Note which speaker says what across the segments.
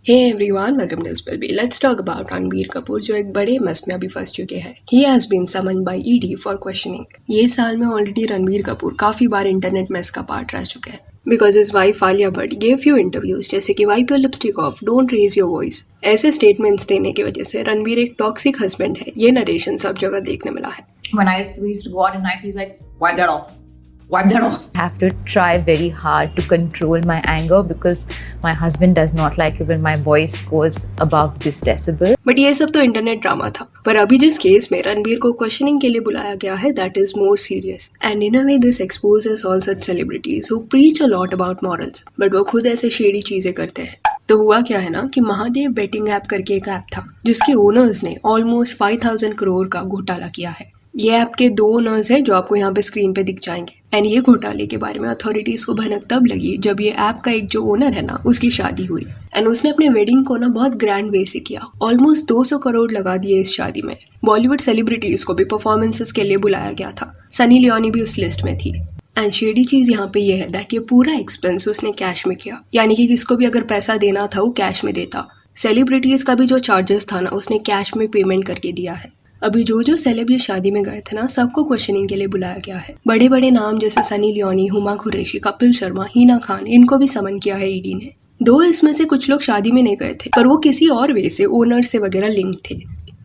Speaker 1: Hey everyone, welcome to SPLB. Let's talk about Ranbir Kapoor जो एक बड़े मस में अभी फंस चुके हैं. He has been summoned by ED for questioning. ये साल में ऑलरेडी रणबीर कपूर काफी बार इंटरनेट मेस का पार्ट रह चुके हैं. Because his wife Alia Bhatt gave few interviews जैसे कि wipe your lipstick off, don't raise your voice. ऐसे statements देने की वजह से रणबीर एक टॉक्सिक हस्बैंड है. ये नरेशन सब जगह देखने मिला है.
Speaker 2: When we used to go out at night, he's like, wipe that off. Wipe that off.
Speaker 3: I have to try very hard to control my anger because my husband does not like it when my voice goes above this decibel.
Speaker 1: But ये सब तो internet drama था. पर अभी जिस case में रणबीर को questioning के लिए बुलाया गया है, that is more serious. And in a way this exposes all such celebrities who preach a lot about morals, but वो खुद ऐसे शेडी चीजें करते हैं. तो हुआ क्या है ना कि महादेव बेटिंग ऐप करके एक ऐप था जिसके ओनर्स ने ऑलमोस्ट 5000 करोड़ का घोटाला किया है. ये ऐप के 2 ओनर्स हैं जो आपको यहाँ पे स्क्रीन पे दिख जाएंगे. एंड ये घोटाले के बारे में अथॉरिटीज को भनक तब लगी जब ये ऐप का एक जो ओनर है ना उसकी शादी हुई. एंड उसने अपने वेडिंग को ना बहुत ग्रैंड वे से किया. ऑलमोस्ट 200 करोड़ लगा दिए इस शादी में. बॉलीवुड सेलिब्रिटीज को भी परफॉर्मेंसेस के लिए बुलाया गया था. सनी लियोनी भी उस लिस्ट में थी. एंड शेडी चीज यहाँ पे ये है दैट ये पूरा एक्सपेंस उसने कैश में किया. यानी कि किसको भी अगर पैसा देना था वो कैश में देता. सेलिब्रिटीज का भी जो चार्जेस था ना उसने कैश में पेमेंट करके दिया है. अभी जो सेलेब ये शादी में गए थे ना सबको क्वेश्चनिंग के लिए बुलाया गया है. बड़े बड़े नाम जैसे सनी लियोनी, हुमा कुरैशी, कपिल शर्मा, हिना खान, इनको भी समन किया है ईडी ने. दो इसमें से कुछ लोग शादी में नहीं गए थे पर वो किसी और वे से ओनर से वगैरह लिंक थे.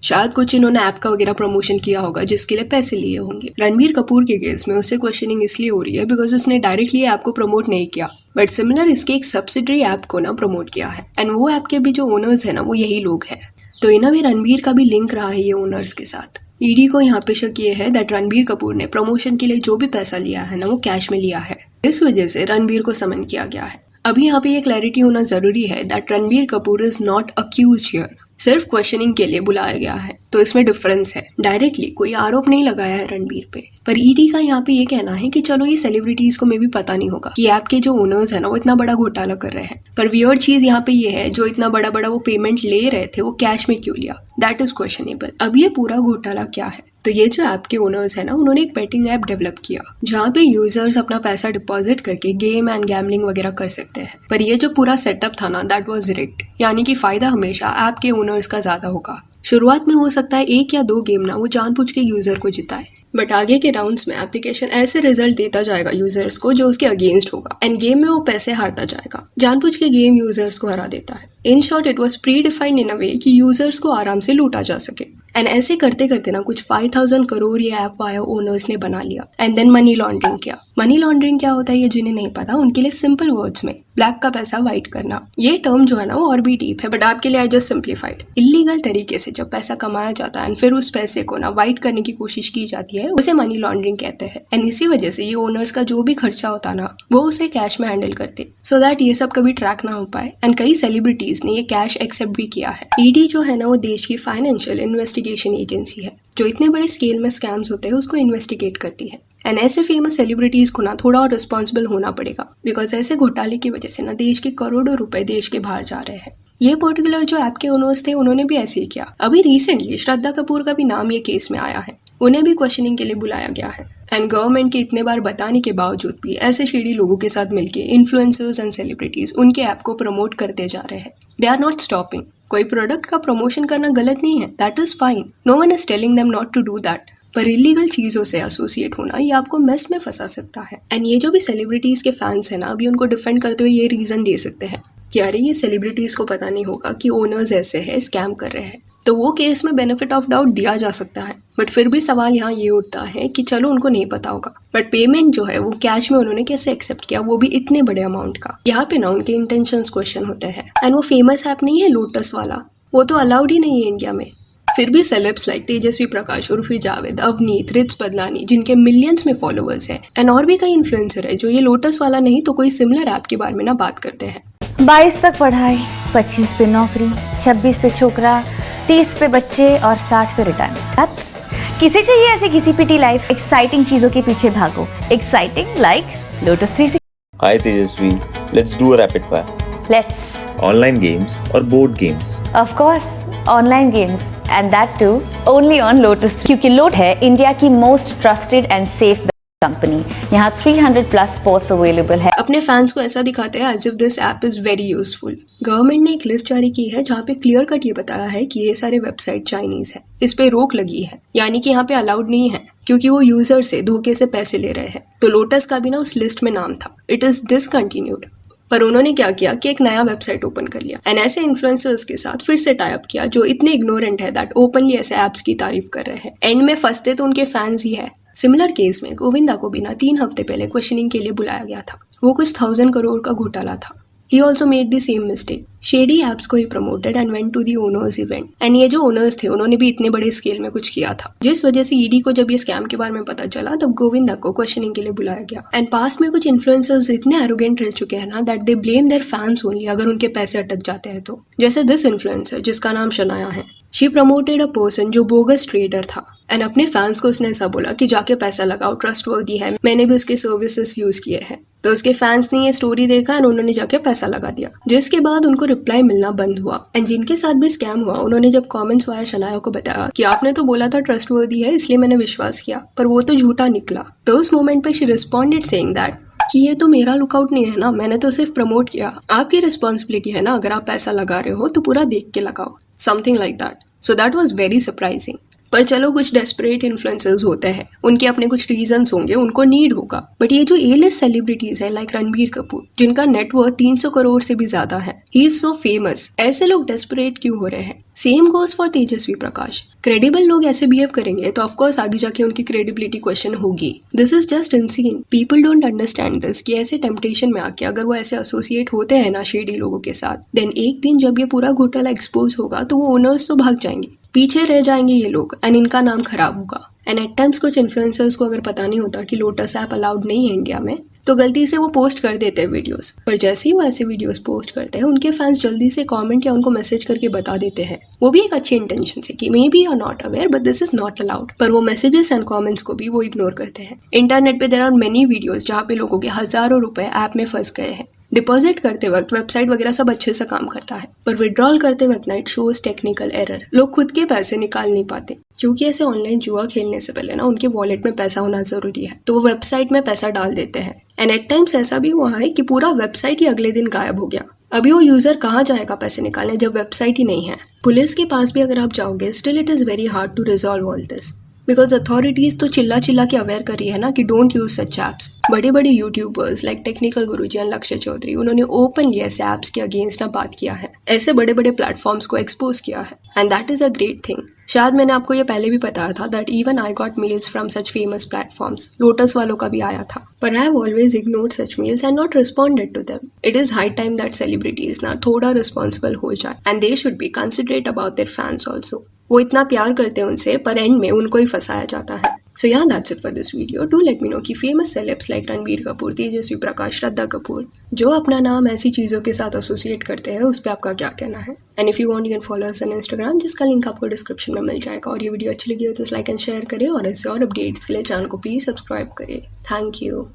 Speaker 1: शायद कुछ इन्होंने ऐप का वगैरह प्रमोशन किया होगा जिसके लिए पैसे लिए होंगे. रणबीर कपूर के केस में उससे क्वेश्चनिंग इसलिए हो रही है बिकॉज उसने डायरेक्टली ऐप को प्रमोट नहीं किया बट सिमिलर इसके एक सब्सिडरी ऐप को ना प्रमोट किया है. एंड वो ऐप के भी जो ओनर्स है ना वो यही लोग हैं. तो इन अ वे रणबीर का भी लिंक रहा है ये ओनर्स के साथ. ईडी को यहाँ पे शक ये है दैट रणबीर कपूर ने प्रमोशन के लिए जो भी पैसा लिया है ना वो कैश में लिया है. इस वजह से रणबीर को समन किया गया है. अभी यहाँ पे ये क्लैरिटी होना जरूरी है that Ranbir Kapoor is not accused here. सिर्फ क्वेश्चनिंग के लिए बुलाया गया है. तो इसमें डिफरेंस है. डायरेक्टली कोई आरोप नहीं लगाया है रणबीर पे. पर ईडी का यहाँ पे ये कहना है कि चलो ये सेलिब्रिटीज को में भी पता नहीं होगा कि ऐप के जो ओनर्स है ना वो इतना बड़ा घोटाला कर रहे हैं. पर वियर्ड चीज यहाँ पे ये है जो इतना बड़ा वो पेमेंट ले रहे थे वो कैश में क्यों लिया, दैट इज क्वेश्चनेबल. अब ये पूरा घोटाला क्या है? तो ये जो ऐप के ओनर्स है ना उन्होंने एक बेटिंग ऐप डेवलप किया जहाँ पे यूजर्स अपना पैसा डिपॉजिट करके गेम एंड गैम्बलिंग वगैरह कर सकते हैं. पर ये जो पूरा सेटअप था ना दैट वाज रिग्ड. यानी कि फायदा हमेशा ऐप के ओनर्स का ज्यादा होगा. शुरुआत में हो सकता है 1 या 2 गेम ना वो जानबूझ के यूजर को जिताए बट आगे के राउंड्स में एप्लीकेशन ऐसे रिजल्ट देता जाएगा यूजर्स को जो उसके अगेंस्ट होगा. एंड गेम में वो पैसे हारता जाएगा. जानबूझ के गेम यूजर्स को हरा देता है. In short it was predefined in a way कि यूजर्स को आराम से लूटा जा सके. एंड ऐसे करते करते ना कुछ 5000 करोड़ ये ऐप वाया ओनर्स ने बना लिया. एंड देन मनी लॉन्ड्रिंग किया. मनी लॉन्ड्रिंग क्या होता है ये जिन्हें नहीं पता उनके लिए सिंपल वर्ड्स में ब्लैक का पैसा व्हाइट करना. ये टर्म जो है ना वो और भी डीप है बट आपके लिए आई जस्ट सिंप्लीफाइड. इलीगल तरीके से जब पैसा कमाया जाता है एंड फिर उस पैसे को ना व्हाइट करने की कोशिश की जाती है उसे मनी लॉन्ड्रिंग कहते हैं. एंड इसी वजह से ये ओनर्स का जो भी खर्चा होता ना वो उसे कैश में हैंडल करते सो दैट ये सब कभी ट्रैक ना हो पाए. एंड कई सेलिब्रिटीज ने ये कैश एक्सेप्ट भी किया है. ईडी जो है ना वो देश की फाइनेंशियल इन्वेस्टिगेशन एजेंसी है जो इतने बड़े स्केल में स्कैम्स होते हैं उसको इन्वेस्टिगेट करती है. एंड ऐसे फेमस सेलिब्रिटीज को ना थोड़ा और रिस्पॉन्सिबल होना पड़ेगा बिकॉज ऐसे घोटाले की वजह से ना देश के करोड़ों रुपए देश के बाहर जा रहे हैं. ये पर्टिकुलर जो ऐप के ओनर्स थे उन्होंने भी ऐसे ही किया. अभी रिसेंटली श्रद्धा कपूर का भी नाम ये केस में आया है. उन्हें भी क्वेश्चनिंग के लिए बुलाया गया है. एंड गवर्नमेंट के इतने बार बताने के बावजूद भी ऐसे शेडी लोगों के साथ मिलके इन्फ्लुएंसर्स एंड सेलिब्रिटीज उनके ऐप को प्रमोट करते जा रहे हैं. They are not stopping. कोई प्रोडक्ट का प्रमोशन करना गलत नहीं है, that is fine. No one is telling them not to do that. पर इलीगल चीजों से एसोसिएट होना ये आपको मेस में फंसा सकता है. एंड ये जो भी सेलिब्रिटीज के फैंस है ना अभी उनको डिफेंड करते हुए ये रीजन दे सकते हैं कि अरे ये सेलिब्रिटीज को पता नहीं होगा कि ओनर्स ऐसे है स्कैम कर रहे हैं. तो वो केस में बेनिफिट ऑफ डाउट दिया जा सकता है. बट फिर भी सवाल यहाँ ये उठता है कि चलो उनको नहीं पता होगा बट पेमेंट जो है वो कैश में उन्होंने कैसे एक्सेप्ट किया, वो भी इतने बड़े अमाउंट का. यहाँ पे ना उनके इंटेंशंस क्वेश्चन होते हैं. एंड वो फेमस ऐप नहीं है लोटस वाला, वो तो अलाउड ही नहीं है इंडिया में. फिर भी celebs like Tejasswi Prakash, Urfi Javed, Avneet, rich पदलानी जिनके मिलियंस में फॉलोअर्स हैं एंड और भी कई इन्फ्लुएंसर है जो ये लोटस वाला नहीं तो कोई सिमिलर ऐप के बारे में ना बात करते हैं.
Speaker 4: 22 तक पढ़ाई, 25 पे नौकरी, 26 पे छोकरा, 30 पे बच्चे और 60 पे रिटायरमेंट. किसे चाहिए ऐसी घिसी पिटी लाइफ? एक्साइटिंग चीजों के पीछे भागो. Exciting like lotus 360.
Speaker 5: Hi Tejasvi, let's do a rapid fire.
Speaker 4: Let's.
Speaker 5: Online games or board games?
Speaker 4: Of course, online games and that too only on Lotus 3. क्योंकि लोट है इंडिया की most trusted and safe company. यहाँ 300 plus sports available है।
Speaker 1: अपने fans को ऐसा दिखाते हैं as if this app is very useful. Government ने एक लिस्ट जारी की है जहाँ पे क्लियर कट ये बताया है कि ये सारे वेबसाइट चाइनीज है, इस पे रोक लगी है, यानी कि यहाँ पे अलाउड नहीं है क्योंकि वो यूजर से धोखे से पैसे ले रहे हैं। तो लोटस का भी ना उस लिस्ट में नाम था, इट इज डिसकंटिन्यूड। पर उन्होंने क्या किया कि एक नया वेबसाइट ओपन कर लिया एंड ऐसे इन्फ्लुएंसर्स के साथ फिर से टाई अप किया जो इतने इग्नोरेंट है दैट ओपनली ऐसे ऐप्स की तारीफ कर रहे हैं। एंड में फंसते तो उनके फैंस ही है। सिमिलर केस में गोविंदा को भी ना 3 हफ्ते पहले क्वेश्चनिंग के लिए बुलाया गया था। वो कुछ 1000 करोड़ का घोटाला था। He also made the same mistake. Shady apps को ही promoted and went to the owners event. And ये जो owners थे उन्होंने भी इतने बड़े स्केल में कुछ किया था, जिस वजह से ईडी को जब ये स्कैम के बारे में पता चला तब गोविंदा को क्वेश्चनिंग के लिए बुलाया गया। एंड पास्ट में कुछ इन्फ्लुएंसर्स इतने एरोगेंट रह चुके हैं ना that they blame there fans only अगर उनके पैसे अटक जाते हैं तो। जैसे दिस इन्फ्लुएंसर जिसका नाम शनाया है, शी प्रमोटेड अ पर्सन जो बोगस ट्रेडर था एंड अपने फैंस को उसने ऐसा बोला कि जाके पैसा लगाओ, ट्रस्टवर्दी है, मैंने भी उसके सर्विसेज यूज किए हैं। तो उसके फैंस ने ये स्टोरी देखा और उन्होंने जाके पैसा लगा दिया, जिसके बाद उनको रिप्लाई मिलना बंद हुआ। एंड जिनके साथ भी स्कैम हुआ उन्होंने जब कमेंट्स वाया शनाया को बताया कि आपने तो बोला था ट्रस्टवर्दी है इसलिए मैंने विश्वास किया, पर वो तो झूठा निकला। तो उस मोमेंट पे शी रिस्पॉन्डेड सेइंग दैट कि ये तो मेरा लुकआउट नहीं है ना, मैंने तो सिर्फ प्रमोट किया, आपकी रिस्पॉन्सिबिलिटी है ना, अगर आप पैसा लगा रहे हो तो पूरा देख के लगाओ, something like that. So that was very surprising. पर चलो कुछ डेस्परेट इन्फ्लुएंसर्स होते हैं, उनके अपने कुछ रीजंस होंगे, उनको नीड होगा। बट ये जो ए-लिस्ट सेलिब्रिटीज है लाइक रणबीर कपूर जिनका नेटवर्थ 300 करोड़ से भी ज्यादा है, ही इज सो फेमस, ऐसे लोग डेस्परेट क्यों हो रहे हैं? Same goes for Tejasswi Prakash. Credible लोग ऐसे बिहेव करेंगे तो ऑफकोर्स आगे जाके उनकी क्रेडिबिलिटी क्वेश्चन होगी। This is just insane. People don't understand this कि ऐसे टेम्पटेशन में आके अगर वो ऐसे एसोसिएट होते हैं ना शेडी लोगों के साथ, देन एक दिन जब ये पूरा घोटाला एक्सपोज होगा तो वो ओनर्स तो भाग जाएंगे, पीछे रह जाएंगे ये लोग एंड इनका नाम खराब होगा। एंड एट टाइम्स कुछ इन्फ्लुएंसर्स को अगर पता नहीं होता कि लोटस ऐप अलाउड नहीं है इंडिया में तो गलती से वो पोस्ट कर देते हैं वीडियोस। पर जैसे ही वो ऐसे वीडियोस पोस्ट करते हैं उनके फैंस जल्दी से कमेंट या उनको मैसेज करके बता देते हैं, वो भी एक अच्छी इंटेंशन से कि may be you are not aware but this is not allowed. पर वो मैसेजेस एंड कमेंट्स को भी वो इग्नोर करते हैं। इंटरनेट पे देयर आर मेनी वीडियोस जहाँ पे लोगों के हजारों रुपए ऐप में फंस गए हैं। डिपॉजिट करते वक्त वेबसाइट वगैरह सब अच्छे से काम करता है, पर विड्रॉल करते वक्त ना इट शोज टेक्निकल एरर। लोग खुद के पैसे निकाल नहीं पाते क्योंकि ऐसे ऑनलाइन जुआ खेलने से पहले ना उनके वॉलेट में पैसा होना जरूरी है, तो वो वेबसाइट में पैसा डाल देते हैं। एंड एट टाइम्स ऐसा भी हुआ है कि पूरा वेबसाइट ही अगले दिन गायब हो गया। अभी वो यूजर कहाँ जाएगा पैसे निकालने जब वेबसाइट ही नहीं है? पुलिस के पास भी अगर आप जाओगे still it is very hard to resolve all this because authorities तो चिल्ला चिल्ला के अवेयर कर रही है ना कि डोंट यूज सच ऐप्स। बड़े बड़े YouTubers like technical Guruji and लक्ष्य चौधरी उन्होंने ओपनली ऐसे ऐप्स के अगेंस्ट ना बात किया है, ऐसे बड़े बड़े प्लेटफॉर्म्स को एक्सपोज किया है and that is a great thing. शायद मैंने आपको ये पहले भी बताया था that even I got mails from such famous platforms, Lotus वालों का भी आया था, पर I have always ignored such mails and not responded to them. It is high time that celebrities ना थोड़ा रिस्पॉन्सिबल हो जाए and they should be considerate about their fans also. वो इतना प्यार करते हैं उनसे पर एंड में उनको ही फंसाया जाता है। सो yeah, that's it for this video. Do let me know कि famous celebs like Ranbir Kapoor, Tejasswi Prakash, Shraddha Kapoor जो अपना नाम ऐसी चीज़ों के साथ एसोसिएट करते हैं उस पर आपका क्या कहना है। And if you want you can follow us on Instagram जिसका लिंक आपको डिस्क्रिप्शन में मिल जाएगा। और ये वीडियो अच्छी लगी हो तो लाइक एंड शेयर करें और ऐसे और अपडेट्स के लिए चैनल को प्लीज़ सब्सक्राइब करें। Thank you.